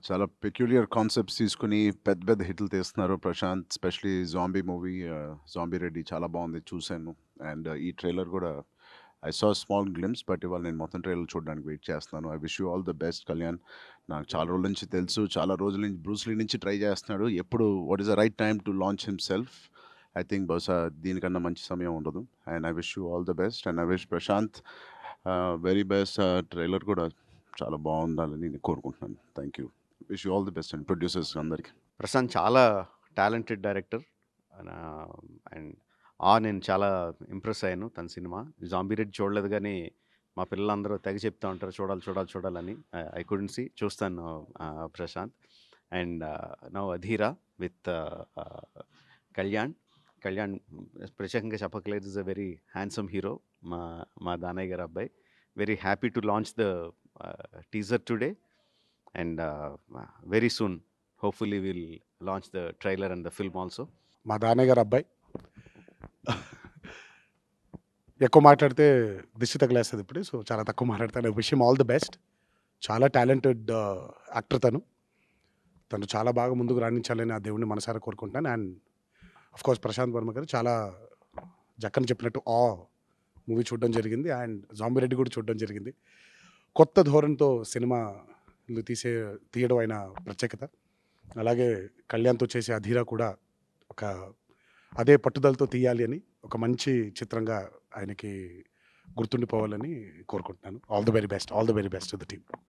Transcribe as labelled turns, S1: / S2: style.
S1: చాలా peculiar concepts తీసుకొని పెద్ద పెద్ద హిట్లు తీస్తున్నారు Prashanth. Specially 'zombie' movie 'zombie Reddy' చాలా బాగుంది చూసాను. అండ్ ఈ ట్రైలర్ కూడా I saw small glimpse, but ఇవాళ నేను మొత్తం ట్రైలర్ చూడడానికి వెయిట్ చేస్తున్నాను. I wish you all the best Kalyan. నాకు చాలా రోజుల నుంచి తెలుసు. చాలా రోజుల నుంచి బ్రూస్ లీ నుంచి ట్రై చేస్తున్నాడు. ఎప్పుడు what is the right time to launch himself. I think బహుశా దీనికన్నా మంచి సమయం ఉండదు. And I wish you all the best. And I wish Prashanth very best. Trailer కూడా చాలా బాగుండాలని నేను కోరుకుంటున్నాను. Thank you. Wish you all the best and producers అందరికి.
S2: ప్రశాంత్ చాలా టాలెంటెడ్ డైరెక్టర్. అండ్ నేను చాలా ఇంప్రెస్ అయ్యాను తన సినిమా. 'జాంబీ రెడ్డి' చూడలేదు గానీ, మా పిల్లలందరూ తెగ చెప్తా ఉంటారు చూడాలి, చూడాలి, చూడాలని. I couldn't see. చూస్తాను Prashanth. And now 'Adhira' with Kalyan. Kalyan ప్రత్యేకంగా చెప్పక్కర్లేదు. Is a very handsome hero. మా మా దానయ్య గారి అబ్బాయి. Very happy to launch the teaser today. And very soon hopefully will launch the trailer and the film also.
S3: మా దానయ్య గారి అబ్బాయి. ఎక్కువ మాట్లాడితే దిష్టి తగిలేస్తది ఇప్పుడు. సో, చాలా తక్కువ మాట్లాడతాను. I wish him all the best. చాలా టాలెంటెడ్ యాక్టర్ తను. తను చాలా బాగా ముందుకు రాణించాలని ఆ దేవుడిని మనసారా కోరుకుంటున్నాను. అండ్ ఆఫ్‌కోర్స్ ప్రశాంత్ వర్మ గారు చాలా జక్కన చెప్పినట్టు మూవీ చూడడం జరిగింది. అండ్ 'జాంబీ రెడ్డి' కూడా చూడడం జరిగింది. కొత్త ధోరణితో సినిమాలు తీయడం ఆయన ప్రత్యేకత. అలాగే కళ్యాణ్‌తో చేసే 'అధీర' కూడా ఒక అదే పట్టుదలతో తీయాలి అని ఒక మంచి చిత్రంగా ఆయనకి గుర్తుండిపోవాలని కోరుకుంటున్నాను. All the very best. All the very best to the team.